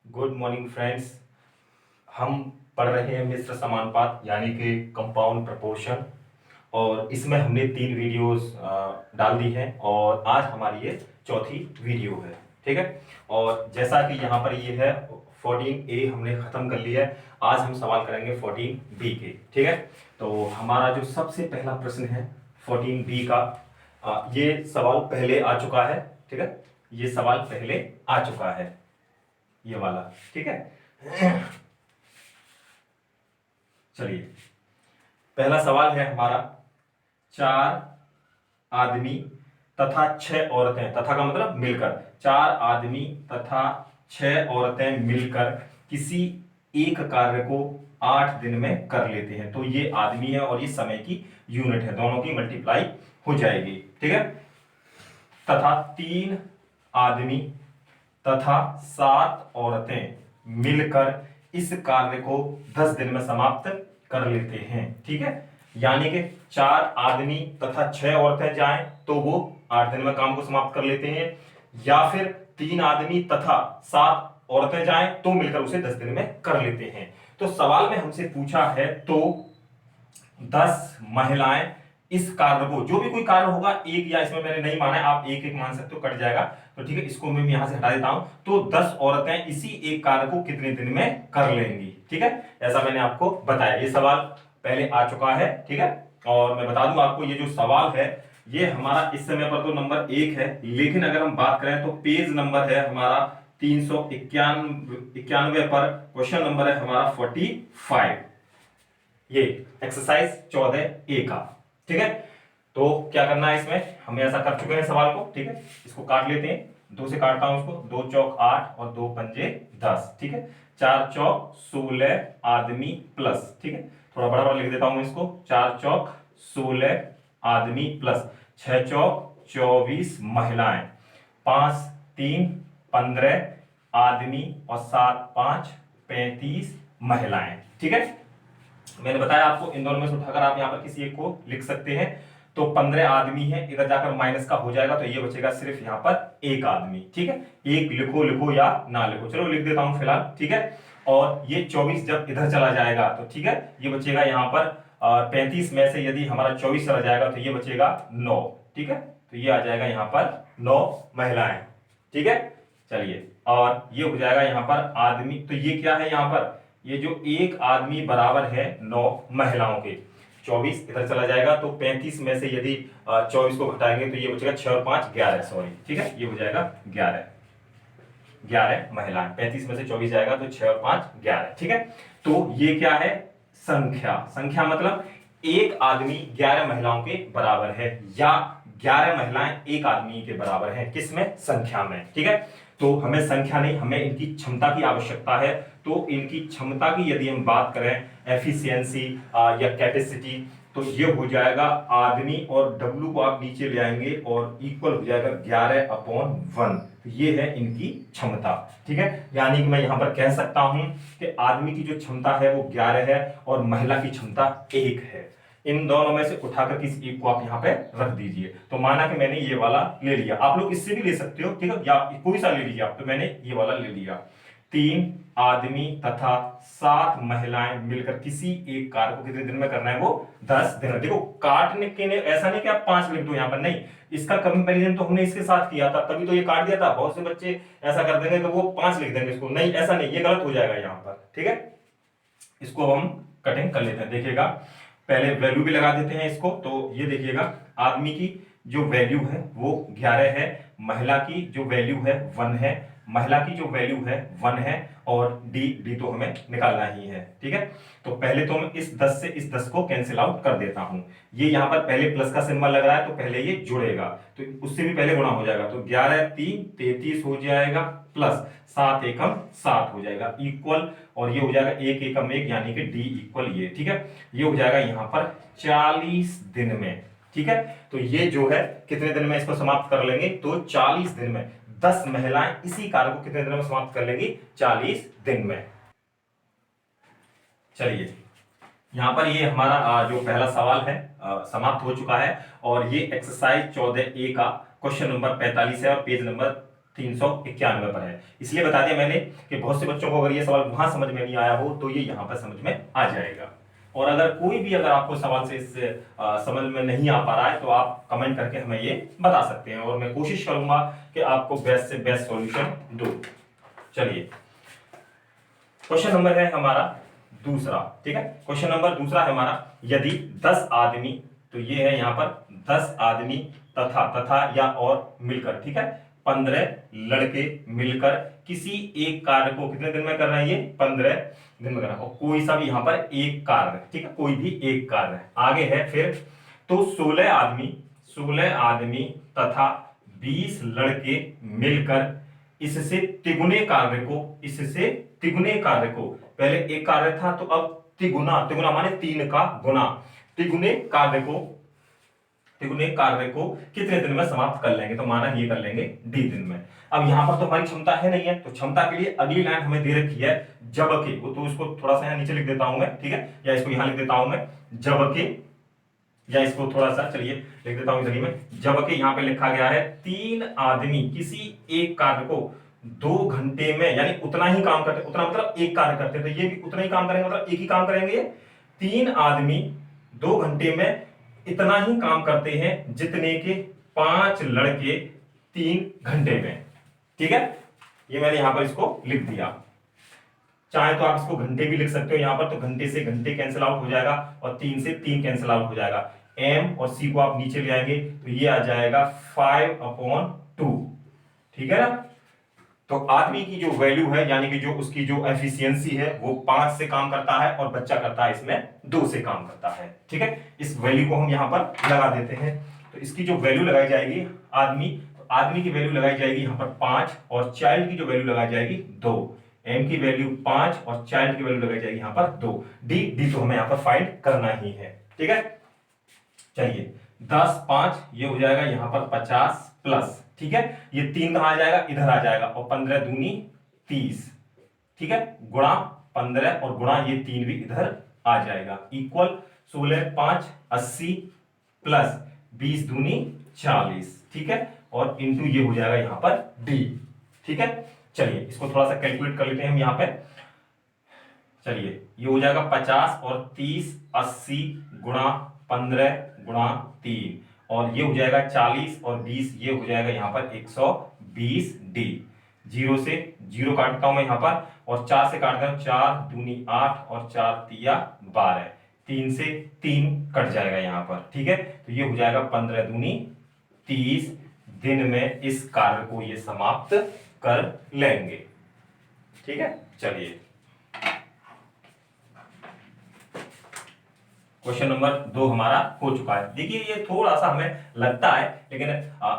Good morning friends. हम पढ़ रहे हैं मिश्र समानुपात यानी कि कंपाउंड प्रपोर्शन। और इसमें हमने 3 वीडियोस डाल दी हैं और आज हमारी ये चौथी वीडियो है। ठीक है। और जैसा कि यहाँ पर ये है 14A हमने ख़त्म कर लिया है। आज हम सवाल करेंगे 14B के। ठीक है। तो हमारा जो सबसे पहला प्रश्न है 14B का, ये सवाल पहले आ चुका है। ठीक है। ये सवाल पहले आ चुका है, ये वाला। ठीक है। चलिए, पहला सवाल है हमारा, 4 आदमी तथा 6 औरतें, तथा का मतलब मिलकर, 4 आदमी तथा 6 औरतें मिलकर किसी एक कार्य को 8 दिन में कर लेते हैं। तो ये आदमी है और ये समय की यूनिट है, दोनों की मल्टीप्लाई हो जाएगी। ठीक है। तथा 3 आदमी तथा 7 औरतें मिलकर इस कार्य को 10 दिन में समाप्त कर लेते हैं। ठीक है। यानी कि 4 आदमी तथा 6 औरतें जाएं तो वो 8 दिन में काम को समाप्त कर लेते हैं, या फिर 3 आदमी तथा 7 औरतें जाएं तो मिलकर उसे 10 दिन में कर लेते हैं। तो सवाल में हमसे पूछा है तो 10 महिलाएं इस कार्य को, जो भी कोई कार्य होगा, एक या इसमें मैंने नहीं माना है, आप एक एक मान सकते हो, कट जाएगा तो ठीक है, इसको मैं यहां से हटा देता हूं। तो 10 औरतें इसी एक कार्य को कितने दिन में कर लेंगी। ठीक है। ऐसा मैंने आपको बताया, ये सवाल पहले आ चुका है। ठीक है। और मैं बता दूं आपको, ये जो सवाल है ये हमारा इस समय पर तो नंबर 1 है, लेकिन अगर हम बात करें तो पेज नंबर है हमारा 391 पर, क्वेश्चन नंबर है हमारा 45, ये एक्सरसाइज 14A का। ठीक है। तो क्या करना है इसमें, हम ऐसा कर चुके हैं सवाल को। ठीक है। इसको काट लेते हैं, 2 से काटता हूं इसको, 2 चौक 8 और 2 पंजे 10। ठीक है। 4 चौक 16 आदमी प्लस, ठीक है, थोड़ा बड़ा बड़ा लिख देता हूं इसको, 4 चौक 16 आदमी प्लस 6 चौक 24 महिलाएं, 5 3 15 आदमी और 7 5 35 महिलाएं। ठीक है। मैंने बताया आपको, इन दोनों में से उठाकर आप यहां पर किसी एक को लिख सकते हैं। तो 15 आदमी है, इधर जाकर माइनस का हो जाएगा, तो ये बचेगा सिर्फ यहां पर एक आदमी। ठीक है। एक लिखो, लिखो या ना लिखो, चलो लिख देता हूं फिलहाल। ठीक है। और ये 24 जब इधर चला जाएगा तो ठीक है, ये बचेगा यहां पर 35 में से यदि हमारा 24 चला जाएगा तो ये बचेगा 9। ठीक है। तो ये आ जाएगा यहां पर 9 महिलाएं। ठीक है। चलिए, और ये हो जाएगा यहां पर आदमी, तो ये क्या है यहां पर, ये जो एक आदमी बराबर है 9 महिलाओं के। 24 इधर चला जाएगा तो 35 में से यदि 24 को घटाएंगे तो ये बचेगा 6 और 5 11, सॉरी। ठीक है। ये हो जाएगा 11 महिलाएं, 35 में से 24 जाएगा तो 6 और 5 11। ठीक है। तो ये क्या है, संख्या। संख्या मतलब एक आदमी 11 महिलाओं के बराबर है, या 11 महिलाएं एक आदमी के बराबर है, किसमें, संख्या में। ठीक है। तो हमें संख्या नहीं, हमें इनकी क्षमता की आवश्यकता है। तो इनकी क्षमता की यदि हम बात करें, एफिशिएंसी या कैपेसिटी, तो ये हो जाएगा आदमी, और W को आप नीचे ले आएंगे और इक्वल हो जाएगा 11/1। तो ये है इनकी क्षमता। ठीक है। यानी कि मैं यहां पर कह सकता हूं कि आदमी की जो क्षमता है वो 11 है और महिला की क्षमता 1 है। इन दोनों में से उठाकर किसी एक को आप यहाँ पे रख दीजिए। तो माना कि मैंने ये वाला ले लिया, आप लोग इससे भी ले सकते हो, ठीक है, या कोई सा ले लीजिए आप, तो मैंने ये वाला ले लिया। 3 आदमी तथा 7 महिलाएं मिलकर किसी एक कार्य को कितने दिन में करना है, वो 10 दिन में। देखो, काटने के लिए ऐसा नहीं कि आप 5 लिख दो यहाँ पर, नहीं, इसका कंपैरिजन तो हमने इसके साथ किया था, तभी तो ये काट दिया था। बहुत से बच्चे ऐसा कर देंगे कि वो 5 लिख देंगे इसको, नहीं, ऐसा नहीं, ये गलत हो जाएगा यहाँ पर। ठीक है। इसको हम कटिंग कर लेते हैं, देखिएगा, पहले वैल्यू भी लगा देते हैं इसको। तो ये देखिएगा, आदमी की जो वैल्यू है वो 11 है, महिला की जो वैल्यू है 1 है, महिला की जो वैल्यू है 1 है, और डी तो हमें निकालना ही है। ठीक है। तो पहले तो मैं इस 10 से इस 10 को कैंसिल आउट कर देता हूं। ये यहां पर पहले प्लस का सिंबल लग रहा है तो पहले ये जुड़ेगा, तो उससे भी पहले गुणा हो जाएगा, तो 11 3 33 हो जाएगा, प्लस 7 एकम 7 हो जाएगा, इक्वल, और ये हो जाएगा 1 एकम 1 यानी कि डी इक्वल ये। ठीक है। ये हो जाएगा यहां पर 40 दिन में। ठीक है। तो ये जो है कितने दिन में इसको समाप्त कर लेंगे, तो 40 दिन में 10 महिलाएं इसी कार्य को कितने दिन में समाप्त कर लेंगी, 40 दिन में। चलिए, यहां पर ये हमारा जो पहला सवाल है समाप्त हो चुका है, और ये एक्सरसाइज 14A का क्वेश्चन नंबर 45 है और पेज नंबर 391 पर है। इसलिए बता दिया मैंने कि बहुत से बच्चों को अगर ये सवाल वहां समझ में नहीं आया हो तो ये यहाँ पर समझ में आ जाएगा। और अगर कोई भी अगर आपको सवाल से इस समझ में नहीं आ पा रहा है तो आप कमेंट करके हमें ये बता सकते हैं और मैं कोशिश करूंगा कि आपको बेस्ट से बेस्ट सॉल्यूशन दूं। चलिए क्वेश्चन नंबर है हमारा दूसरा। ठीक है, क्वेश्चन नंबर दूसरा है हमारा, यदि 10 आदमी, तो ये है यहां पर 10 आदमी तथा या और मिलकर, ठीक है, 15 लड़के मिलकर किसी एक कार्य को कितने दिन में कर रहे हैं, ये 15 दिन में कर रहे हैं, और कोई सा भी यहां पर एक कार्य, ठीक है, कोई भी एक कार्य आगे है फिर, तो 16 आदमी तथा 20 लड़के मिलकर इससे तिगुने कार्य को पहले एक कार्य था तो अब तिगुना माने 3 का गुना, तिगुने कार्य को कितने दिन में समाप्त कर लेंगे, तो माना ये कर लेंगे डी दिन में। अब यहां पर तो हमारी क्षमता है नहीं है, तो क्षमता के लिए अगली लाइन हमें दे रखी है जबकि, वो तो इसको थोड़ा सा यहां नीचे लिख देता हूं मैं, ठीक है, या इसको यहां लिख देता हूं मैं जबकि, या इसको थोड़ा सा चलिए लिख देता हूं इधर ही में, जबकि यहां पे लिखा गया है 3 आदमी किसी एक कार्य को 2 घंटे में, यानी उतना ही काम करते, उतना मतलब एक कार्य करते, तो ये भी उतना ही काम करेंगे, मतलब एक ही काम करेंगे। 3 आदमी 2 घंटे में इतना ही काम करते हैं जितने के 5 लड़के 3 घंटे में। ठीक है, ये मैंने यहां पर इसको लिख दिया। चाहे तो आप इसको घंटे भी लिख सकते हो यहां पर, तो घंटे से घंटे कैंसिल आउट हो जाएगा और 3 से 3 कैंसिल आउट हो जाएगा। m और c को आप नीचे ले आएंगे तो ये आ जाएगा 5/2। ठीक है ना, तो आदमी की जो वैल्यू है, यानी कि जो उसकी जो एफिशिएंसी है, वो 5 से काम करता है और बच्चा करता है इसमें 2 से काम करता है। ठीक है, इस वैल्यू को हम यहां पर लगा देते हैं, तो इसकी जो वैल्यू लगाई जाएगी आदमी की वैल्यू लगाई जाएगी यहां पर 5 और चाइल्ड की जो वैल्यू लगाई जाएगी 2। m की वैल्यू 5 और चाइल्ड की वैल्यू लगाई जाएगी यहां पर 2। डी तो हमें यहां पर फाइंड करना ही है। ठीक है, चलिए 10 5 ये हो जाएगा यहां पर 50 प्लस, ठीक है, ये 3 कहां आ जाएगा, इधर आ जाएगा, और 15 दूनी 30, ठीक है, गुणा 15 और गुणा ये 3 भी इधर आ जाएगा, इक्वल 16 5 80 प्लस 20 दूनी 40, ठीक है, और इंटू ये हो जाएगा यहां पर डी। ठीक है, चलिए इसको थोड़ा सा कैलकुलेट कर लेते हैं हम यहां पे। चलिए ये हो जाएगा 50 और 30 80 गुणा 15 गुणा 3, और ये हो जाएगा 40 और 20, ये हो जाएगा यहां पर 120 डी। 0 से 0 काटता हूं मैं यहां पर, और 4 से काटता हूं, 4 दूनी 8 और 4 तिया 12, 3 से 3 कट जाएगा यहां पर। ठीक है, तो ये हो जाएगा 15 दूनी 30 दिन में इस कार्य को ये समाप्त कर लेंगे। ठीक है, चलिए क्वेश्चन नंबर 2 हमारा हो चुका है। देखिए ये थोड़ा सा हमें लगता है, लेकिन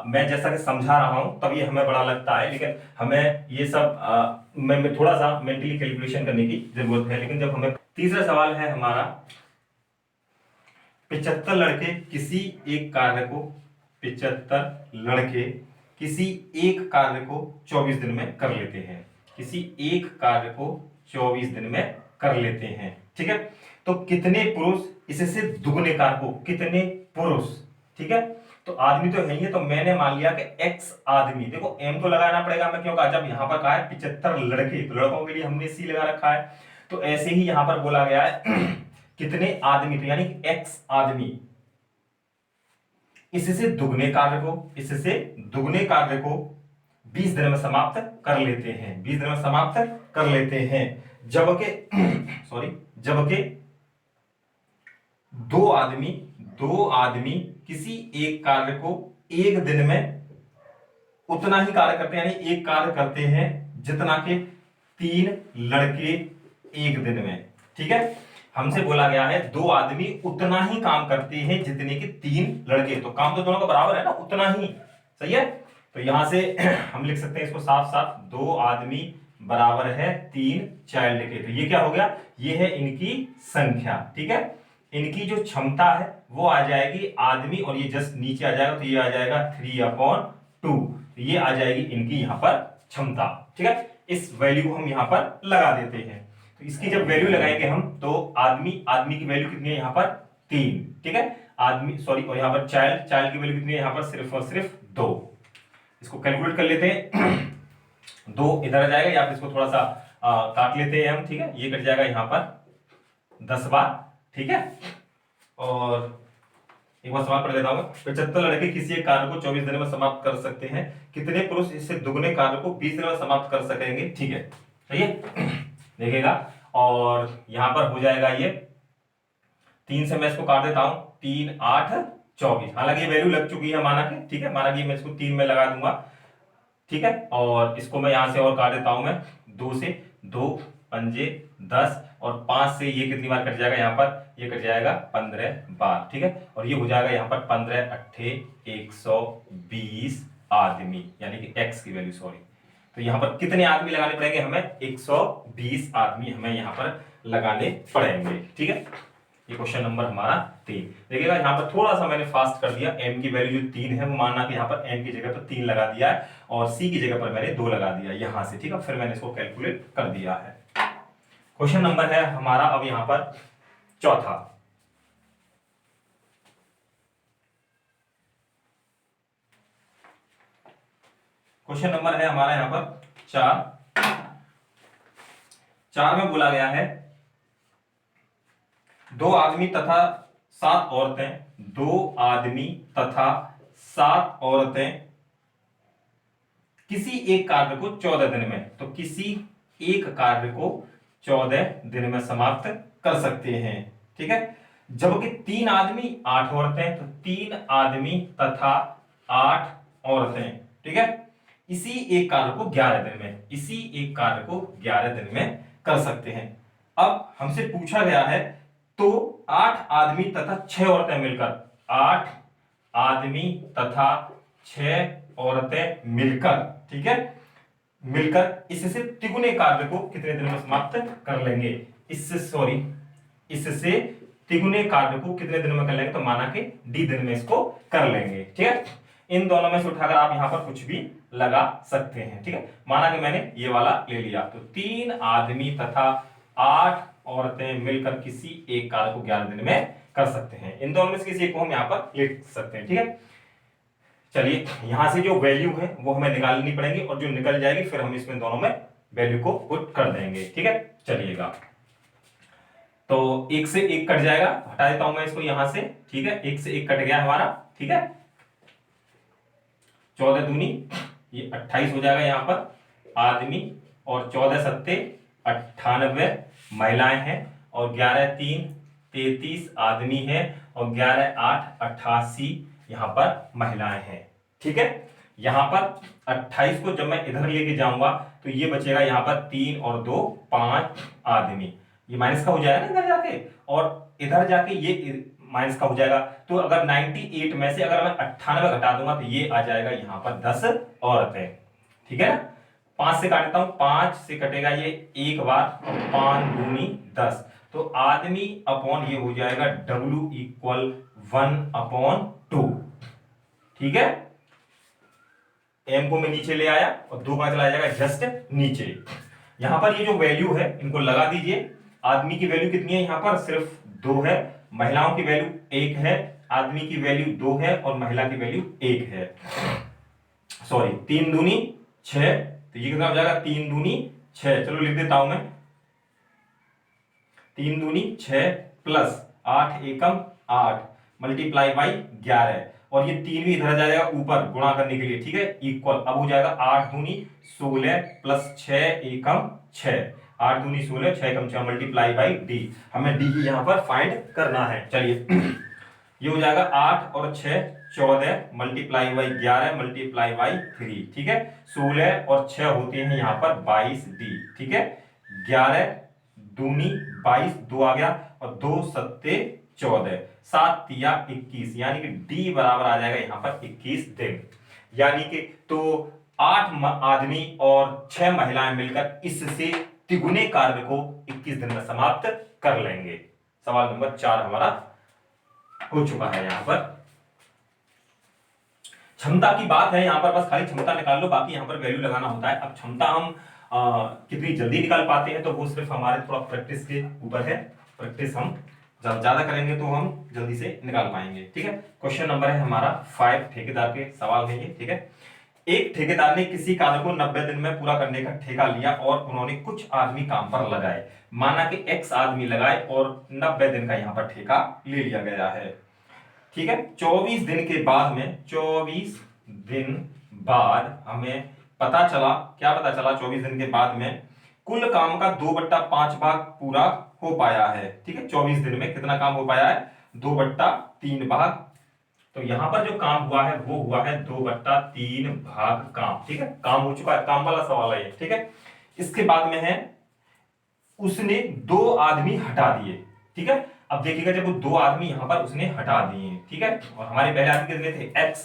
मैं जैसा कि समझा रहा हूं तब ये हमें बड़ा लगता है, लेकिन हमें ये सब मैं थोड़ा सा मेंटली कैलकुलेशन करने की जरूरत है। लेकिन जब हमें तीसरा सवाल है हमारा, 75 लड़के किसी एक कार्य को 75 लड़के किसी एक कार्य को 24 दिन में कर लेते हैं, किसी एक कार्य को 24 दिन में कर लेते हैं। ठीक है, तो कितने पुरुष इससे दुगने कार्य को, कितने पुरुष, ठीक है, तो आदमी तो है ही है, तो मैंने मान लिया कि x आदमी, देखो m तो लगाना पड़ेगा, मैं क्यों कहा, जब यहां पर कहा है 75 लड़के, तो लड़कों के लिए हमने c लगा रखा है, तो ऐसे ही यहां पर बोला गया है कितने आदमी, तो यानी x आदमी इससे दुगने कार्य को 20 दिन में समाप्त कर लेते हैं, 20 दिन में समाप्त कर लेते हैं, जबकि जबकि दो आदमी किसी एक कार्य को एक दिन में उतना ही कार्य करते हैं, यानी एक कार्य करते हैं जितना के 3 लड़के एक दिन में। ठीक है, हमसे बोला गया है 2 आदमी उतना ही काम करते हैं जितने के 3 लड़के, तो काम तो दोनों का बराबर है ना, उतना ही, सही है। तो यहां से हम लिख सकते हैं इसको साफ साफ, 2 आदमी बराबर है 3 चाइल्ड के, तो ये क्या हो गया, ये है इनकी संख्या। ठीक है, इनकी जो क्षमता है वो आ जाएगी आदमी, और ये जस्ट नीचे आ जाएगा, तो ये आ जाएगा 3/2, तो ये आ जाएगी इनकी यहां पर क्षमता। ठीक है, इस वैल्यू को हम यहां पर लगा देते हैं, तो इसकी जब वैल्यू लगाएंगे हम, तो आदमी की वैल्यू कितनी है यहां पर 3, ठीक है, आदमी और यहां पर चाइल्ड की वैल्यू कितनी है यहां पर सिर्फ और सिर्फ 2। इसको कैलकुलेट कर लेते हैं। 2 इधर आ जाएगा, या फिर इसको थोड़ा सा काट लेते हैं हम, ठीक है। ये कट जाएगा यहाँ पर 10 बार, ठीक है। और एक बार सवाल पढ़ लेता हूँ। 75 लड़के किसी एक कार्य को 24 दिन में समाप्त कर सकते हैं, कितने पुरुष इससे दुगने कार्य को 20 दिन में समाप्त कर सकेंगे, ठीक है। सही है। देखिएगा, और यहां पर हो जाएगा ये 3 से मैं इसको काट देता हूं, 3 8 24। हालांकि ये वैल्यू लग चुकी है माना के, ठीक है। माना कि मैं इसको 3 में लगा दूंगा, ठीक है। और इसको मैं यहां से और काट देता हूं मैं 2 से, 2 पंजे 10, और 5 से ये कितनी बार कट जाएगा, यहाँ पर ये कट जाएगा 15 बार, ठीक है। और ये हो जाएगा यहाँ पर 15 अट्ठे 120 आदमी, यानी कि एक्स की वैल्यू, सॉरी। तो यहाँ पर कितने आदमी लगाने पड़ेंगे हमें, 120 आदमी हमें यहाँ पर लगाने पड़ेंगे, ठीक है। ये क्वेश्चन नंबर हमारा 3। देखिएगा यहाँ पर थोड़ा सा मैंने फास्ट कर दिया, m की वैल्यू जो 3 है वो मानना कि यहाँ पर m की जगह पर 3 लगा दिया है, और c की जगह पर मैंने 2 लगा दिया यहां से, ठीक है। फिर मैंने इसको कैलकुलेट कर दिया है। क्वेश्चन नंबर है हमारा अब यहां पर चौथा। क्वेश्चन नंबर है हमारा यहां पर 4 में बोला गया है 2 आदमी तथा 7 औरतें, 2 आदमी तथा 7 औरतें किसी एक कार्य को 14 दिन में, तो किसी एक कार्य को 14 दिन में समाप्त कर सकते हैं, ठीक है। जबकि 3 आदमी 8 औरतें, तो 3 आदमी तथा 8 औरतें, ठीक है, इसी एक कार्य को 11 दिन में, इसी एक कार्य को 11 दिन में कर सकते हैं। अब हमसे पूछा गया है, तो 8 आदमी तथा 6 औरतें मिलकर, 8 आदमी तथा 6 औरतें मिलकर, ठीक है, मिलकर इससे तिगुने कार्य को कितने दिन में समाप्त कर लेंगे, इससे तिगुने कार्य को कितने दिन में कर लेंगे, तो माना कि डी दिन में इसको कर लेंगे, ठीक है। इन दोनों में से उठाकर आप यहां पर कुछ भी लगा सकते हैं, ठीक है। माना कि मैंने ये वाला ले लिया, तो 3 आदमी तथा 8 औरतें मिलकर किसी एक कार्य को 11 दिन में कर सकते हैं। इन दोनों में से किसी एक को हम यहां पर लिख सकते हैं, ठीक है। चलिए, यहां से जो वैल्यू है वो हमें निकालनी पड़ेगी, और जो निकल जाएगी फिर हम इसमें दोनों में वैल्यू को पुट कर देंगे, ठीक है। चलिएगा, तो 1 से 1 कट जाएगा, हटा देता हूं मैं इसको यहां से, ठीक है। 1 से 1 कट गया हमारा, ठीक है। 14 दूनी ये 28 हो जाएगा यहाँ पर आदमी, और 14 सत्ते 98 महिलाएं हैं, और 11 3 33 आदमी है, और 11 8 88 यहाँ पर महिलाएं हैं, ठीक है। यहाँ पर 28 को जब मैं इधर लेके जाऊंगा तो ये बचेगा यहाँ पर 3 और 2 5 आदमी, ये माइनस का हो जाएगा ना इधर जाके, और इधर जाके ये माइनस का हो जाएगा। तो अगर 98 में से अगर मैं 98 घटा दूंगा तो ये आ जाएगा यहाँ पर 10 औरतें, ठीक है ना। 5 से काटता हूं, 5 से कटेगा ये एक बार, 5 दूनी 10, तो आदमी अपॉन ये हो जाएगा W इक्वल 1/2, ठीक है। m को मैं नीचे ले आया और 2 का चला जाएगा जस्ट नीचे। यहां पर ये जो वैल्यू है इनको लगा दीजिए। आदमी की वैल्यू कितनी है, यहां पर सिर्फ 2 है, महिलाओं की वैल्यू 1 है, आदमी की वैल्यू 2 है, और महिला की वैल्यू 1 है, सॉरी 3 दूनी 6, तो ये कितना हो जाएगा 3 दूनी 6, चलो लिख देता हूं मैं, 3 दूनी 6 प्लस 8 एकम 8 मल्टीप्लाई बाई 11, और ये 3 भी इधर आ जाएगा ऊपर गुणा करने के लिए, ठीक है, इक्वल अब हो जाएगा 8 दूनी 16 प्लस 6 एकम 6, 8 दूनी 16 6 एकम 6 मल्टीप्लाई बाई डी, हमें डी ही यहां पर फाइंड करना है। चलिए ये हो जाएगा 8 और 6 14 मल्टीप्लाई बाई 11 मल्टीप्लाई बाई 3, ठीक है। 16 और 6 होते हैं यहाँ पर 22 डी, ठीक है। 11 दूनी 22, 2 आ गया, और 2 सत्ते 14, 7 तिया 21, यानी कि डी बराबर आ जाएगा यहाँ पर 21 दिन। यानी कि तो 8 आदमी और 6 महिलाएं मिलकर इससे तिगुने कार्य को 21 दिन में समाप्त कर लेंगे। सवाल नंबर 4 हमारा हो चुका है। यहां पर क्षमता की बात है, यहां पर बस खाली क्षमता निकाल लो, बाकी यहां पर वैल्यू लगाना होता है। अब क्षमता हम कितनी जल्दी निकाल पाते हैं तो वो सिर्फ हमारे थोड़ा प्रैक्टिस के ऊपर है। प्रैक्टिस हम जब ज्यादा करेंगे तो हम जल्दी से निकाल पाएंगे, ठीक है। क्वेश्चन नंबर है हमारा 5, ठेकेदार के सवाल है ये, ठीक है। एक ठेकेदार ने किसी कार्य को 90 दिन में पूरा करने का ठेका लिया और उन्होंने कुछ आदमी काम पर लगाए। माना कि x आदमी लगाए और 90 दिन का यहां पर ठेका ले लिया गया है। ठीक है, 24 दिन के बाद में 24 दिन बाद हमें पता चला, क्या पता चला 24 दिन के बाद में कुल काम का 2/5 भाग पूरा हो पाया है। ठीक है, 24 दिन में कितना काम हो पाया है? 2/3 भाग। तो यहां पर जो काम हुआ है वो हुआ है 2/3 भाग काम। ठीक है, काम हो चुका है, काम वाला सवाल है ये। ठीक है, इसके बाद में है उसने 2 आदमी हटा दिए। ठीक है, अब देखिएगा जब वो 2 आदमी यहां पर उसने हटा दिए, ठीक है, और हमारे पहले आदमी कितने थे? x।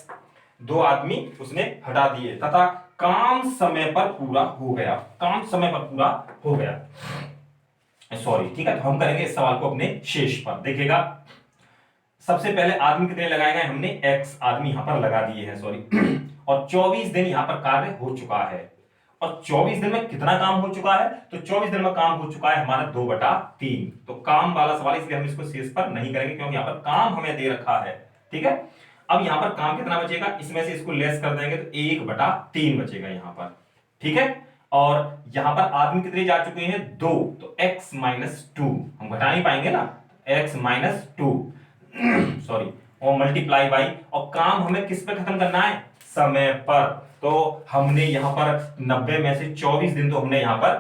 2 आदमी उसने हटा दिए तथा काम समय पर पूरा हो गया। काम समय पर पूरा हो गया, सॉरी। ठीक है, तो हम करेंगे इस सवाल को अपने शेष पर। देखिएगा सबसे पहले आदमी कितने लगाए गए? हमने x आदमी यहां पर लगा दिए हैं, सॉरी। और 24 दिन यहां पर कार्य हो चुका है। और 24 दिन में कितना काम हो चुका है? तो 24 दिन में काम हो चुका है हमारा 2/3। तो काम वाला सवाल, इसलिए हम इसको शेष पर नहीं करेंगे क्योंकि यहां पर काम हमें दे रखा है। ठीक है, अब यहां पर काम कितना बचेगा? इसमें से इसको लेस कर देंगे तो 1/3 बचेगा यहां पर। ठीक है, और यहां पर आदमी कितने जा चुके हैं? 2। तो x - 2 हम घटा नहीं पाएंगे ना, x - 2 सॉरी, और मल्टीप्लाई बाई, और काम हमें किस पे खत्म करना है? समय पर। तो हमने यहां पर 90 में से 24 दिन तो हमने यहां पर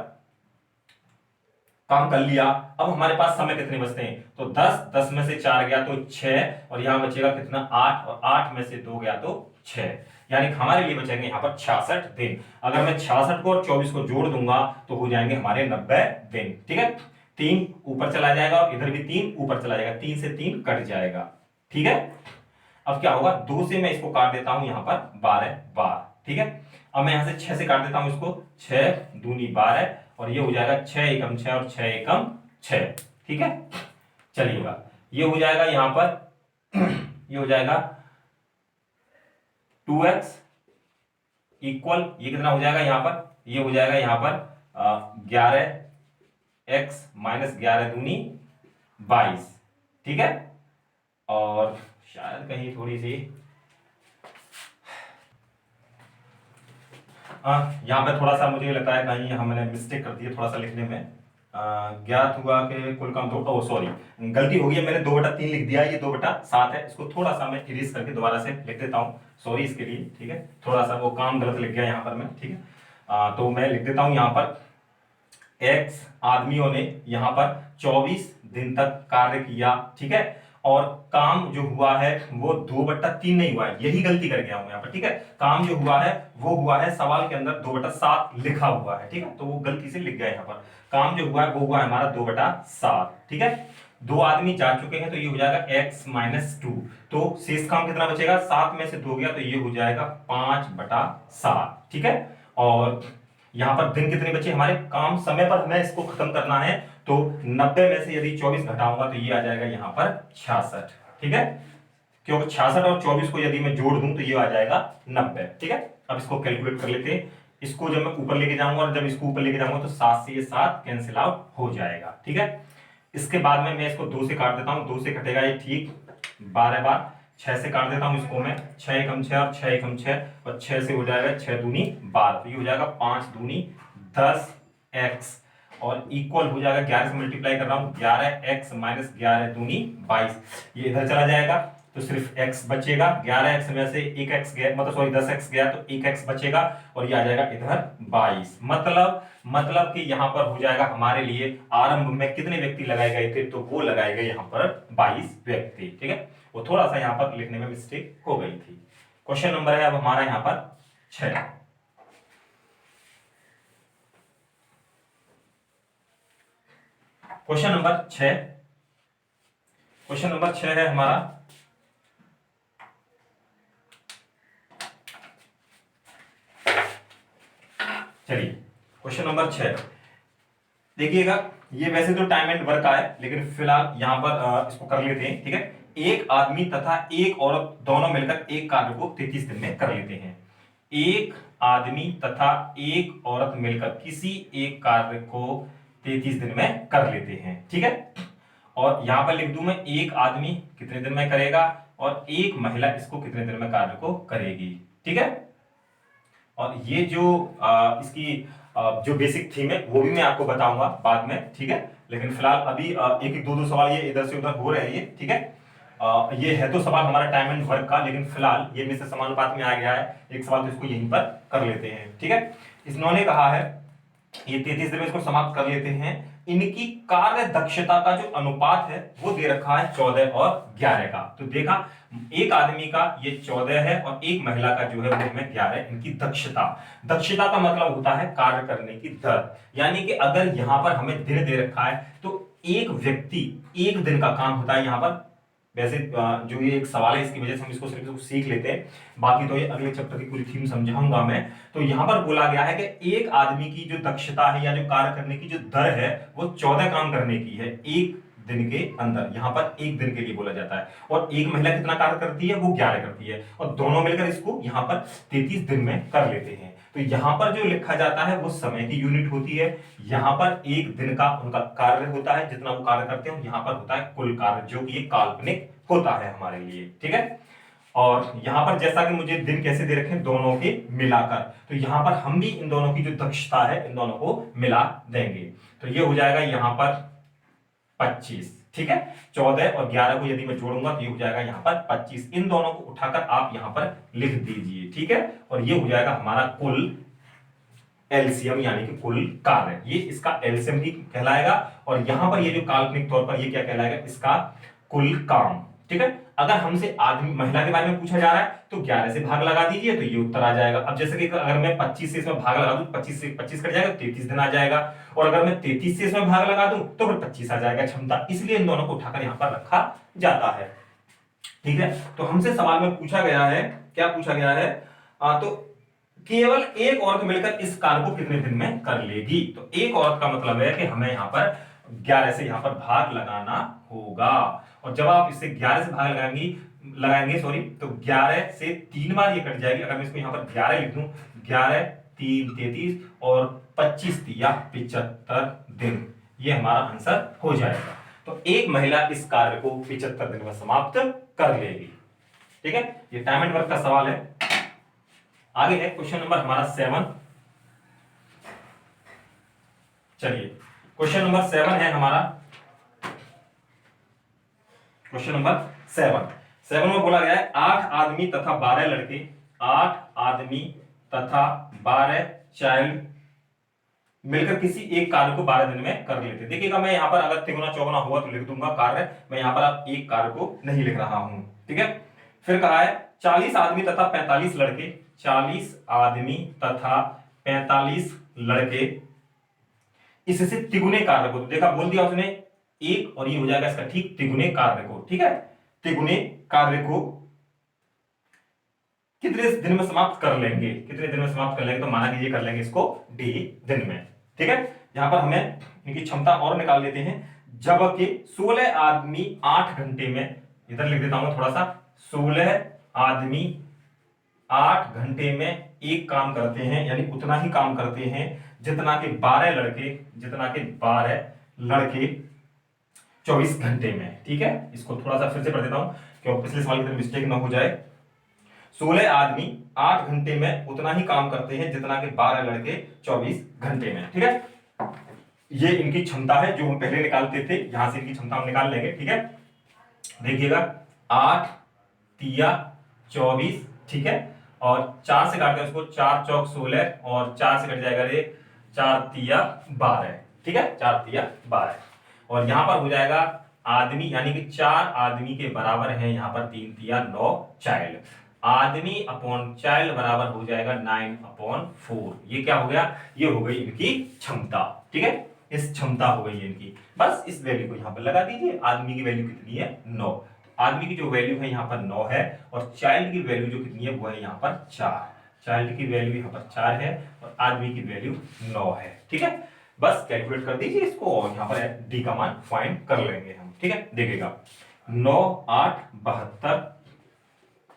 काम कर लिया। अब हमारे पास समय कितने बचते हैं? तो 10, 10 में से 4 गया तो 6, और यहां बचेगा कितना? 8, और 8 में से 2 गया तो 6, यानी हमारे लिए बचेंगे यहां पर 66 दिन। अगर मैं 66 को और 24 को जोड़ दूंगा तो हो जाएंगे हमारे 90 दिन। ठीक है, 3 ऊपर चला जाएगा और इधर भी 3 ऊपर चला जाएगा, 3 से 3 कट जाएगा। ठीक है, अब क्या होगा? 2 से मैं इसको काट देता हूं यहां पर 12 बार। ठीक है, अब मैं यहां से 6 से काट देता हूं इसको, 6 दूनी 12, और ये हो जाएगा 6 एकम 6 और 6 एकम 6। ठीक है, चलिएगा ये हो जाएगा यहां पर ये हो जाएगा 2x इक्वल, ये कितना हो जाएगा यहां पर? ये हो जाएगा यहां पर 11x - 11 दूनी 22। ठीक है, और शायद कहीं थोड़ी सी यहाँ पे थोड़ा सा मुझे लगता है कहीं हमने मिस्टेक कर दी है थोड़ा सा लिखने में। ज्ञात हुआ कि कुल काम 2, सॉरी गलती हो गई है, मैंने 2/3 लिख दिया, ये 2/7 है। इसको थोड़ा सा मैं इरेज करके दोबारा से लिख देता हूँ, सॉरी इसके लिए। ठीक है, थोड़ा सा वो काम गलत लिख गया यहाँ पर मैं। ठीक है, तो मैं लिख देता हूँ यहाँ पर x आदमियों ने यहाँ पर 24 दिन तक कार्य किया। ठीक है, और काम जो हुआ है वो 2/3 नहीं हुआ है, यही गलती कर गया हूं यहाँ पर। ठीक है, काम जो हुआ है वो हुआ है सवाल के अंदर 2/7 लिखा हुआ है। ठीक है, तो वो गलती से लिख गया यहाँ पर। काम जो हुआ है वो हुआ है हमारा 2/7। ठीक है, 2 आदमी जा चुके हैं तो ये हो जाएगा x - 2। तो शेष काम कितना बचेगा? 7 में से 2 गया तो ये हो जाएगा 5/7। ठीक है, और यहां पर दिन कितने बचे हमारे? काम समय पर हमें इसको खत्म करना है, तो 90 में से यदि 24 घटाऊंगा तो ये आ जाएगा यहां पर 66। ठीक है, क्योंकि 66 और 24 को यदि मैं जोड़ दूं तो ये आ जाएगा 90। ठीक है, अब इसको कैलकुलेट कर लेते हैं। इसको जब मैं ऊपर लेके जाऊंगा और जब इसको ऊपर लेके जाऊंगा तो 7 से ये 7 कैंसिल आउट हो जाएगा। ठीक है, इसके बाद में मैं इसको 2 से काट देता हूं, 2 से कटेगा ये ठीक 12 बार। 6 से काट देता हूं इसको मैं, 6 एकम 6 और 6 एकम 6, और 6 से हो जाएगा 6 दूनी 12, तो ये हो जाएगा 5 दूनी 10x, और इक्वल हो जाएगा 11 से मल्टीप्लाई कर रहा हूं, 11x - 11 दूनी 22। ये इधर चला जाएगा तो सिर्फ x बचेगा। 11x में से 1x गया, मतलब सॉरी 10x गया तो 1x बचेगा, और ये आ जाएगा इधर 22। मतलब कि यहां पर हो जाएगा हमारे लिए आरंभ में कितने व्यक्ति लगाए गए थे? तो वो लगाए गए यहां पर 22 व्यक्ति। ठीक है, वो थोड़ा सा यहां पर लिखने में मिस्टेक हो गई थी। क्वेश्चन नंबर है अब हमारा यहां पर 6। क्वेश्चन नंबर 6, क्वेश्चन नंबर 6 है हमारा, चलिए क्वेश्चन नंबर 6 देखिएगा। ये वैसे तो टाइम एंड वर्क का है, लेकिन फिलहाल यहां पर इसको कर लेते हैं। ठीक है, एक आदमी तथा एक औरत दोनों मिलकर एक कार्य को 33 दिन में कर लेते हैं। एक आदमी तथा एक औरत मिलकर किसी एक कार्य को 33 दिन में कर लेते हैं। ठीक है, और यहां पर लिख दूं मैं एक आदमी कितने दिन में करेगा और एक महिला इसको कितने दिन में कार्य को करेगी। ठीक है, और ये जो इसकी जो बेसिक थीम है वो भी मैं आपको बताऊंगा बाद में, ठीक है। लेकिन फिलहाल अभी एक एक दो दो सवाल ये इधर से उधर हो रहे हैं ये, ठीक है। ये है तो सवाल हमारा टाइम एंड वर्क का, लेकिन फिलहाल ये में से समानुपात में आ गया है एक सवाल, तो इसको यहीं पर कर लेते हैं, ठीक है। इन्होंने कहा है, ये 33 दिन में इसको समाप्त कर लेते हैं। इनकी कार्य दक्षता का जो अनुपात है वो दे रखा है 14 और 11 का। तो देखा, एक आदमी का ये 14 है और एक महिला का जो है वो हमें 11। इनकी दक्षता, दक्षता का मतलब होता है कार्य करने की दर, यानी कि अगर यहां पर हमें दिन दे रखा है तो एक व्यक्ति एक दिन का काम होता है यहां पर। वैसे जो ये एक सवाल है इसकी वजह से हम इसको सिर्फ सीख लेते हैं, बाकी तो ये अगले चैप्टर की पूरी थीम समझाऊंगा मैं। तो यहां पर बोला गया है कि एक आदमी की जो दक्षता है या जो कार्य करने की जो दर है वो 14 काम करने की है एक दिन के अंदर। यहां पर एक दिन के लिए बोला जाता है। और एक महिला कितना कार्य करती है, वो 11 करती है, और दोनों मिलकर इसको यहां पर 33 दिन में कर लेते हैं। तो यहां पर जो लिखा जाता है वो समय की यूनिट होती है। यहां पर एक दिन का उनका कार्य होता है, जितना वो कार्य करते हैं, यहां पर होता है कुल कार्य, जो कि एक काल्पनिक होता है हमारे लिए, ठीक है। और यहां पर जैसा कि मुझे दिन कैसे दे रखे, दोनों के मिलाकर, तो यहां पर हम भी इन दोनों की जो दक्षता है इन दोनों को मिला देंगे। तो ये हो जाएगा यहां पर 25, ठीक है। 14 और 11 को यदि मैं जोड़ूंगा तो ये हो जाएगा यहां पर 25। इन दोनों को उठाकर आप यहां पर लिख दीजिए, ठीक है। और ये हो जाएगा हमारा कुल एलसीएम, यानी कि कुल कार्य, ये इसका एलसीएम भी कहलाएगा। और यहां पर ये जो काल्पनिक तौर पर ये क्या कहलाएगा, इसका कुल काम, ठीक है। अगर हमसे आदमी महिला के बारे में पूछा जा रहा है तो 11 से भाग लगा दीजिए तो ये उत्तर आ जाएगा। अब जैसे कि अगर मैं 25 से इसमें भाग लगा दूं, 25 से 25 कट जाएगा, 33 दिन आ जाएगा। और अगर मैं 33 से इसमें भाग लगा दूं तो फिर 25 आ जाएगा क्षमता। इसलिए इन दोनों को उठाकर यहां पर रखा जाता है, ठीक है। तो हमसे सवाल में पूछा गया है, क्या पूछा गया है, तो केवल एक औरत मिलकर इस कार्य को कितने दिन में कर लेगी। तो एक औरत का मतलब है कि हमें यहां पर 11 से यहां पर भाग लगाना होगा। और जब आप इससे 11 से भाग लगाएंगे सॉरी, तो 11 से 3 बार ये कट जाएगी। अगर मैं इसको यहां पर 11 लिख दूं, 11 3 33 और 25 या 75 दिन, ये हमारा आंसर हो जाएगा। तो एक महिला इस कार्य को 75 दिन में समाप्त कर लेगी, ठीक है। ये टाइम एंड वर्क का सवाल है। आगे है क्वेश्चन नंबर हमारा 7। चलिए क्वेश्चन नंबर 7 है हमारा, क्वेश्चन नंबर 7 में बोला गया है 8 आदमी तथा 12 लड़के, 8 आदमी तथा 12 चाइल्ड मिलकर किसी एक कार्य को 12 दिन में कर लेते। देखिएगा, मैं यहां पर अगर तिगुना चौगुना हुआ तो लिख दूंगा कार्य, मैं यहां पर अब एक कार्य को नहीं लिख रहा हूं, ठीक है। फिर कहा है 40 आदमी तथा 45 लड़के, 40 आदमी तथा 45 लड़के इससे तिगुने कार्य को, तो देखा बोल दिया उसने एक, और ये हो जाएगा इसका ठीक तिगुने कार्य को, ठीक है। तिगुने कार्य को कितने दिन में समाप्त कर लेंगे, कितने दिन में समाप्त कर लेंगे, तो माना कि ये कर लेंगे इसको डी दिन में, ठीक है। यहां पर हमें इनकी क्षमता और निकाल लेते हैं। जबकि 16 आदमी 8 घंटे में, इधर लिख देता हूं थोड़ा सा, 16 आदमी 8 घंटे में एक काम करते हैं, यानी उतना ही काम करते हैं जितना कि 12 लड़के 24 घंटे में, ठीक है। इसको थोड़ा सा फिर से पढ़ देता हूं क्योंकि पिछले सवाल की तरह मिस्टेक ना हो जाए। 16 आदमी 8 घंटे में उतना ही काम करते हैं जितना कि 12 लड़के 24 घंटे में, ठीक है। ये इनकी क्षमता है जो हम पहले निकालते थे, यहां से इनकी क्षमता हम निकाल लेंगे, ठीक है। देखिएगा 8 तिया 24, ठीक है, और 4 से काटते हैं उसको, 4 चौक 16 और 4 से कट जाएगा रे 4 तिया 12, ठीक है, 4 तिया 12। और यहां पर हो जाएगा आदमी, यानी कि 4 आदमी के बराबर है यहां पर 3 तिया 9 चाइल्ड, आदमी अपॉन चाइल्ड बराबर हो जाएगा 9/4। ये क्या हो गया, ये हो गई इनकी क्षमता, ठीक है। इस क्षमता हो गई है इनकी, बस इस वैल्यू को यहां पर लगा दीजिए। आदमी की वैल्यू कितनी है, 9। आदमी की जो वैल्यू है यहां पर 9 है, और चाइल्ड की वैल्यू जो कितनी है वो है यहां पर 4। चाइल्ड की वैल्यू यहां पर 4 है और आदमी की वैल्यू 9 है, ठीक है। बस कैलकुलेट कर दीजिए इसको और यहां पर डी का मान फाइंड कर लेंगे हम, ठीक है। देखिएगा 9 8 72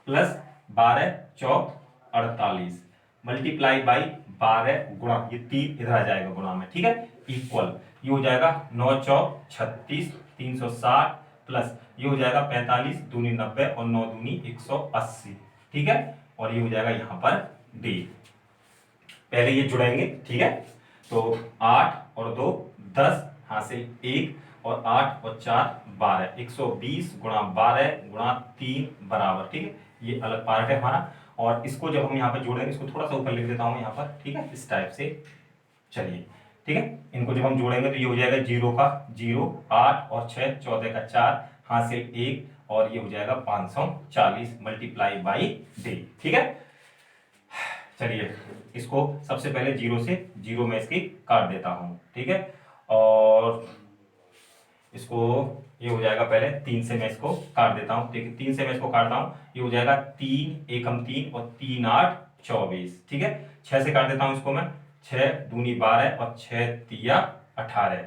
प्लस 12 चौक 48 मल्टीप्लाई बाई 12 गुणा, ये 3 इधर आ जाएगा गुणा में, ठीक है, इक्वल, ये हो जाएगा 9 चौक 36 360 प्लस ये हो जाएगा 45 दूनी 90 और 9 दूनी 180, ठीक है। और ये हो जाएगा यहां पर डी। पहले ये जुड़ेंगे, ठीक है। तो 8 और 2 10, हासिल 1 और 8 और 4 12, 120 गुणा 12 गुणा 3 बराबर, ठीक है। ये अलग पार्ट है हमारा, और इसको जब हम यहाँ पर जोड़ेंगे, इसको थोड़ा सा ऊपर लिख देता हूँ यहाँ पर, ठीक है, इस टाइप से। चलिए, ठीक है, इनको जब हम जोड़ेंगे तो ये हो जाएगा 0 का 0, 8 और 6 14 का 4, हासिल 1, और ये हो जाएगा 540 मल्टीप्लाई बाई डी, ठीक है। चलिए, इसको सबसे पहले 0 से 0 में इसकी काट देता हूं, ठीक है। और इसको ये हो जाएगा, पहले 3 से मैं इसको काट देता हूं, ठीक है। 3 से मैं इसको काटता हूं, ये हो जाएगा 3 एकम 3 और 3 8 24, ठीक है। 6 से काट देता हूं इसको मैं, 6 दूनी 12 और 6 तिया 18,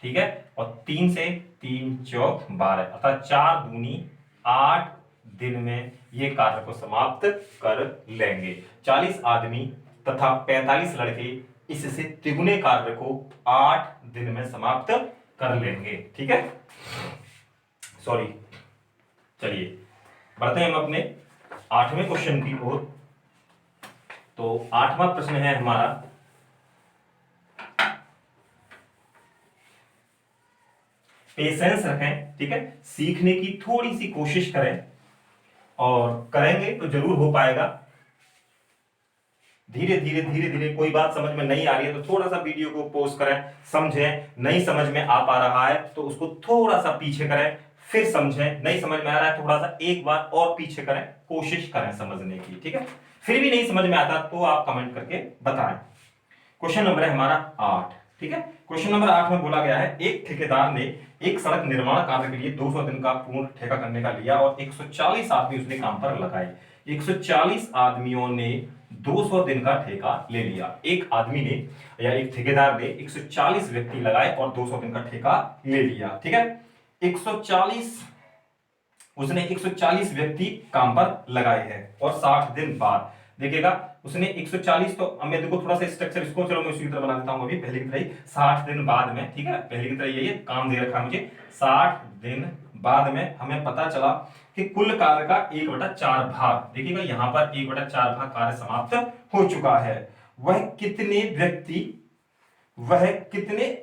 ठीक है। और 3 से 3 चौक 12, अर्थात 4 दूनी 8 दिन में ये कार्य को समाप्त कर लेंगे। 40 आदमी तथा 45 लड़के इससे तिगुने कार्य को 8 दिन में समाप्त कर लेंगे, ठीक है। सॉरी, चलिए बढ़ते हैं हम अपने 8वें क्वेश्चन की ओर। तो 8वां प्रश्न है हमारा, पेशेंस रखें, ठीक है, सीखने की थोड़ी सी कोशिश करें, और करेंगे तो जरूर हो पाएगा। धीरे धीरे धीरे धीरे, कोई बात समझ में नहीं आ रही है तो थोड़ा सा वीडियो को पॉज करें, समझें। नहीं समझ में आ पा रहा है तो उसको थोड़ा सा पीछे करें, फिर समझें। नहीं समझ में आ रहा है, थोड़ा सा एक बार और पीछे करें, कोशिश करें समझने की, ठीक है। फिर भी नहीं समझ में आता तो आप कमेंट करके बताएं। क्वेश्चन नंबर है हमारा 8, ठीक है। क्वेश्चन नंबर 8 में बोला गया है, एक ठेकेदार ने एक सड़क निर्माण कार्य के लिए 200 दिन का पूर्ण ठेका करने का लिया और 140 आदमी उसने काम पर लगाए। 140 आदमियों ने 200 दिन का ठेका ले लिया। एक आदमी ने या एक ठेकेदार ने 140 व्यक्ति लगाए और 200 दिन का ठेका ले लिया, ठीक है। 140 उसने 140 व्यक्ति काम पर लगाए हैं, और 60 दिन बाद देखिएगा उसने 140, तो अब मैं देखो थोड़ा सा स्ट्रक्चर इसको, चलो मैं उसी की तरह बना देता हूं अभी, पहले की तरह ही 60 दिन बाद में, ठीक है, पहले की तरह यही काम दे रखा मुझे। 60 दिन बाद में हमें पता चला कि कुल कार्य का 1/4 भाग, देखिएगा यहां पर 1/4 भाग कार्य समाप्त हो चुका है। वह कितने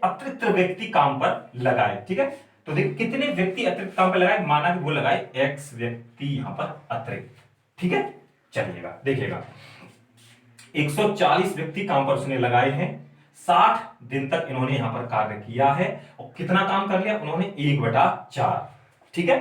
अतिरिक्त व्यक्ति काम पर लगाए, ठीक है। तो देखिए कितने व्यक्ति अतिरिक्त काम पर लगाए, माना कि वो लगाए x व्यक्ति यहां पर अतिरिक्त, ठीक है। चलिएगा देखिएगा 140 व्यक्ति काम पर उसने लगाए हैं, 60 दिन तक इन्होंने यहां पर कार्य किया है, और कितना काम कर लिया उन्होंने 1/4, ठीक है।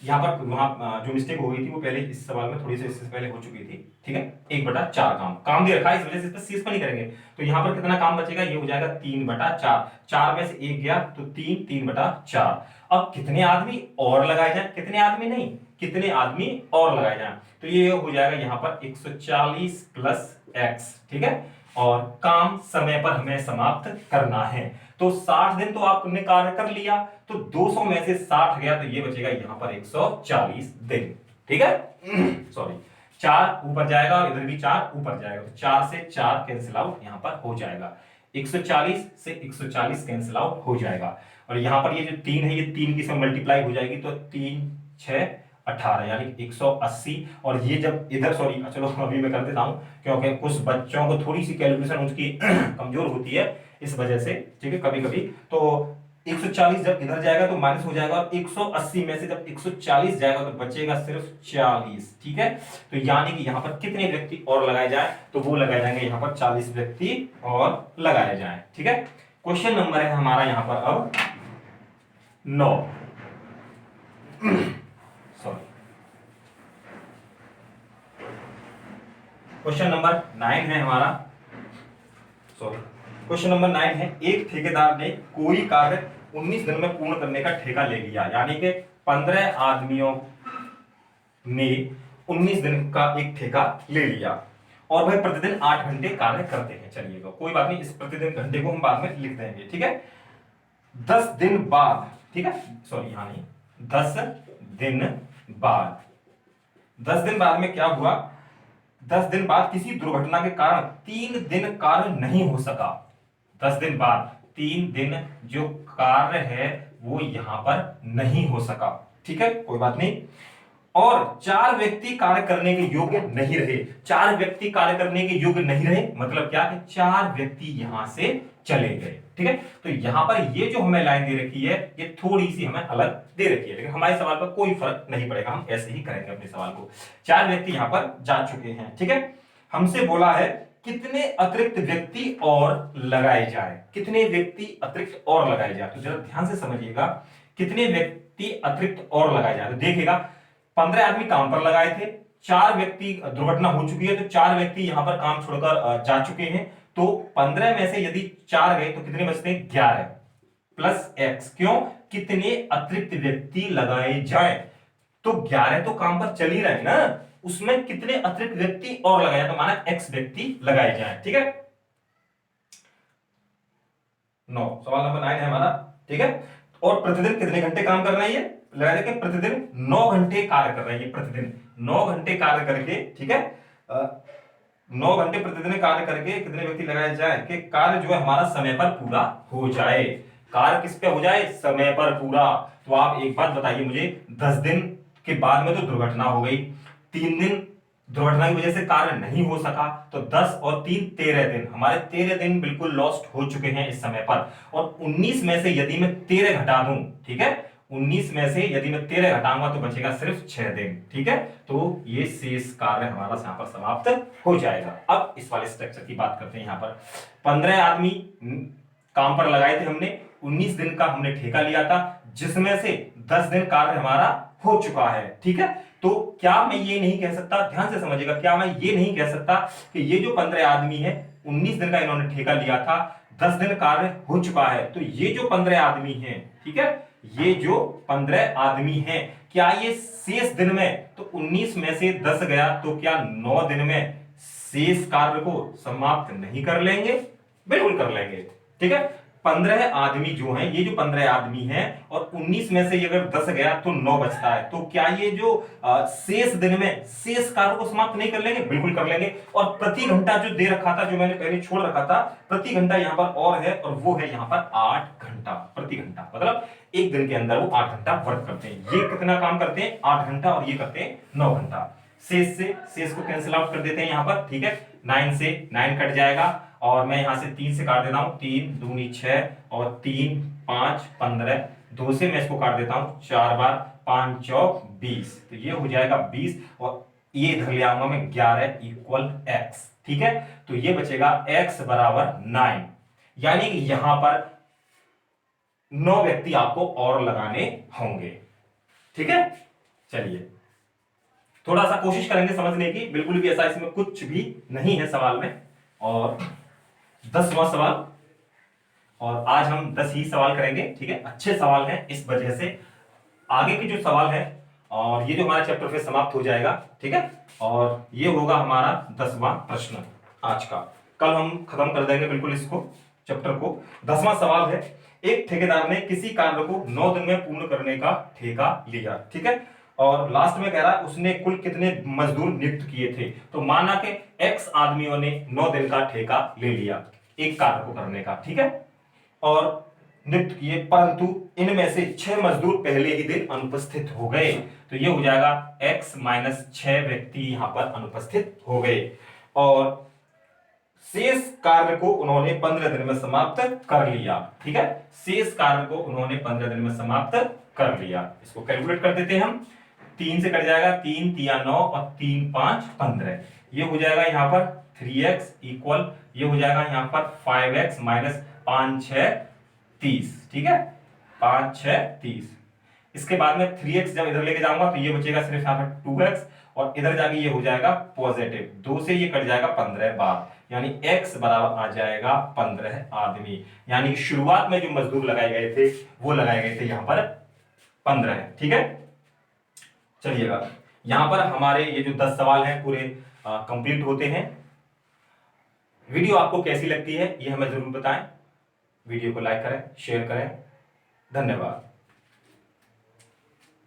यहां पर वहां जो मिस्टेक हो गई थी वो पहले इस सवाल में थोड़ी सी इससे पहले हो चुकी थी, ठीक है। 1/4 काम दे रखा है, इस वजह से इस पर सीस पर नहीं करेंगे। तो यहां पर कितना काम बचेगा, ये हो जाएगा 3/4, 4 में से 1 गया तो 3/4। अब कितने आदमी और लगाए जाए, कितने आदमी नहीं, कितने आदमी और लगाए जाए, तो ये हो जाएगा यहां पर 140 प्लस x, ठीक है। और काम समय पर हमें समाप्त करना है, तो 60 दिन तो आपने कार्य कर लिया, तो 200 में से 60 गया तो ये बचेगा यहां पर 140 दिन, ठीक है। सॉरी, 4 ऊपर जाएगा, इधर भी 4 ऊपर जाएगा, तो 4 से 4 कैंसिल आउट यहां पर हो जाएगा, 140 से 140 कैंसिल आउट हो जाएगा। और यहां पर ये जो 3 है, ये 3 की से मल्टीप्लाई हो जाएगी, तो 3 6 18 यानी 180। और ये जब इधर, सॉरी चलो अभी मैं कर देता हूं, क्योंकि कुछ बच्चों को थोड़ी सी कैलकुलेशन उसकी कमजोर होती है इस वजह से, ठीक है, कभी कभी। तो 140 जब इधर जाएगा तो माइनस हो जाएगा, और 180 में से जब 140 जाएगा तो बचेगा सिर्फ 40, ठीक है। तो यानी कि यहां पर कितने व्यक्ति और लगाए जाए, तो वो लगाए जाएंगे यहां पर 40 व्यक्ति और लगाए जाए, ठीक है। क्वेश्चन नंबर है हमारा यहां पर अब 9, सॉरी क्वेश्चन नंबर 9 है हमारा, सॉरी क्वेश्चन नंबर 9 है, एक ठेकेदार ने कोई कार्य 19 दिन में पूर्ण करने का ठेका ले लिया, यानी कि 15 आदमियों ने 19 दिन का एक ठेका ले लिया, और वह प्रतिदिन 8 घंटे कार्य करते हैं। चलिएगा कोई बात नहीं, इस प्रतिदिन घंटे को हम बाद में लिख देंगे, ठीक है। 10 दिन बाद, ठीक है, सॉरी यहां नहीं, 10 दिन बाद, 10 दिन बाद में क्या हुआ, 10 दिन बाद किसी दुर्घटना के कारण 3 दिन कार्य नहीं हो सका। 10 दिन बाद 3 दिन जो कार्य है वो यहां पर नहीं हो सका, ठीक है, कोई बात नहीं। और 4 व्यक्ति कार्य करने के योग्य नहीं रहे। 4 व्यक्ति कार्य करने के योग्य नहीं रहे मतलब क्या कि 4 व्यक्ति यहां से चले गए। ठीक है, तो यहां पर ये जो हमें लाइन दे रखी है ये थोड़ी सी हमें अलग दे रखी है, लेकिन हमारे सवाल पर कोई फर्क नहीं पड़ेगा, हम ऐसे ही करेंगे अपने सवाल को। 4 व्यक्ति यहां पर जा चुके हैं। ठीक है, हमसे बोला है कितने अतिरिक्त व्यक्ति और लगाए जाए, कितने व्यक्ति अतिरिक्त और लगाए जाए। तो जरा ध्यान से समझिएगा, कितने व्यक्ति अतिरिक्त और लगाए जाए। तो देखिएगा 15 आदमी काम पर लगाए थे, 4 व्यक्ति दुर्घटना हो चुकी है, तो 4 व्यक्ति यहां पर काम छोड़कर जा चुके हैं। तो 15 में से यदि 4 गए तो कितने बचते हैं? 11 प्लस एक्स। क्यों? कितने अतिरिक्त व्यक्ति लगाए जाए। तो 11 तो काम पर चल ही रहे ना, उसमें कितने अतिरिक्त व्यक्ति और लगाए, तो माना एक्स व्यक्ति लगाए जाए। ठीक है, 9 सवाल नंबर 9 है हमारा। ठीक है, और प्रतिदिन कितने घंटे काम कर रहे हैं ये लगा देंगे, प्रतिदिन 9 घंटे कार्य कर रहे हैं, प्रतिदिन 9 घंटे कार्य करके। ठीक है, 9 घंटे प्रतिदिन कार्य करके कितने व्यक्ति लगाए जाए कि कार्य जो है हमारा समय पर पूरा हो जाए। कार्य किस पे हो जाए? समय पर पूरा। तो आप एक बात बताइए मुझे, 10 दिन के बाद में तो दुर्घटना हो गई, 3 दिन दुर्घटना की वजह से कार्य नहीं हो सका, तो 10 और 3 13 दिन, हमारे 13 दिन बिल्कुल लॉस्ट हो चुके हैं इस समय पर। और 19 में से यदि मैं 13 घटा दूं, ठीक है, 19 में से यदि मैं 13 घटाऊंगा तो बचेगा सिर्फ 6 दिन। ठीक है, तो ये शेष कार्य हमारा यहां पर समाप्त हो जाएगा। अब इस वाले स्ट्रक्चर की बात करते हैं। यहां पर 15 आदमी काम पर लगाए थे हमने, 19 दिन का हमने ठेका लिया था, जिसमें से 10 दिन कार्य हमारा हो चुका है। ठीक है, तो क्या मैं ये नहीं कह सकता, ध्यान से समझिएगा, क्या मैं ये नहीं कह सकता कि ये जो 15 आदमी है, 19 दिन का इन्होंने ठेका लिया था, 10 दिन कार्य हो चुका है, तो ये जो 15 आदमी हैं, ठीक है, ये जो 15 आदमी हैं, क्या ये शेष दिन में, तो 19 में से 10 गया तो क्या 9 दिन में शेष कार्य को समाप्त नहीं कर लेंगे? बिल्कुल कर लेंगे। ठीक है, 15 आदमी जो हैं, ये जो 15 आदमी हैं और 19 में से अगर 10 गया तो 9 बचता है, तो क्या ये जो शेष दिन में शेष कार्य को समाप्त नहीं कर लेंगे? बिल्कुल कर लेंगे। और प्रति घंटा जो दे रखा था, जो मैंने पहले छोड़ रखा था, प्रति घंटा यहां पर और है, और वो है यहां पर 8 घंटा प्रति घंटा, मतलब एक दिन के अंदर वो 8 घंटा वर्क करते हैं। ये कितना काम करते हैं? 8 घंटा, और ये करते हैं 9 घंटा। शेष को कैंसिल आउट कर देते हैं यहां पर। ठीक है, 9 से 9 कट जाएगा, और मैं यहां से 3 से काट देता हूं, 3 दूनी 6 और 3 5 15, 2 से मैं इसको काट देता हूं 4 बार, 5 चौक 20, तो ये हो जाएगा 20, और ये इधर ले आऊंगा मैं 11 इक्वल x। ठीक है, तो ये बचेगा x बराबर 9, यानी कि यहां पर 9 व्यक्ति आपको और लगाने होंगे। ठीक है, चलिए थोड़ा सा कोशिश करेंगे समझने की, बिल्कुल भी ऐसा इसमें कुछ भी नहीं है सवाल में। और 10वां सवाल, और आज हम 10 ही सवाल करेंगे। ठीक है, अच्छे सवाल हैं, इस वजह से आगे के जो सवाल है, और ये जो हमारा चैप्टर फिर समाप्त हो जाएगा। ठीक है, और ये होगा हमारा 10वां प्रश्न आज का। कल हम खत्म कर देंगे बिल्कुल इसको, चैप्टर को। 10वां सवाल है, एक ठेकेदार ने किसी कार्य को 9 दिन में पूर्ण करने का ठेका लिया। ठीक है, और लास्ट में कह रहा है उसने कुल कितने मजदूर नियुक्त किए थे। तो माना कि एक्स आदमियों ने 9 दिन का ठेका ले लिया एक कार्य को करने का। ठीक है, और नियुक्त किए, परंतु इनमें से 6 मजदूर पहले ही दिन अनुपस्थित हो गए, तो ये हो जाएगा x माइनस 6 व्यक्ति यहां पर अनुपस्थित हो गए, और शेष कार्य को उन्होंने 15 दिन में समाप्त कर लिया। ठीक है, शेष कार्य को उन्होंने 15 दिन में समाप्त कर लिया। इसको कैलकुलेट कर देते हैं हम, 3 से कट जाएगा, 3 3 9 और 3 5 15, ये हो जाएगा यहां पर 3x इक्वल, ये हो जाएगा यहां पर 5x माइनस 5 6 30। ठीक है, 5 6 30, इसके बाद में 3x जब इधर लेके जाऊंगा तो ये बचेगा सिर्फ यहां पर 2x, और इधर जाके ये हो जाएगा पॉजिटिव, 2 से ये कट जाएगा 15 बार, यानी x बराबर आ जाएगा 15 आदमी। यानी कि शुरुआत में जो मजदूर लगाए गए थे वो लगाए गए थे यहां पर 15। ठीक है, चलिएगा यहां पर हमारे ये जो 10 सवाल हैं पूरे कंप्लीट होते हैं। वीडियो आपको कैसी लगती है ये हमें जरूर बताएं, वीडियो को लाइक करें, शेयर करें। धन्यवाद।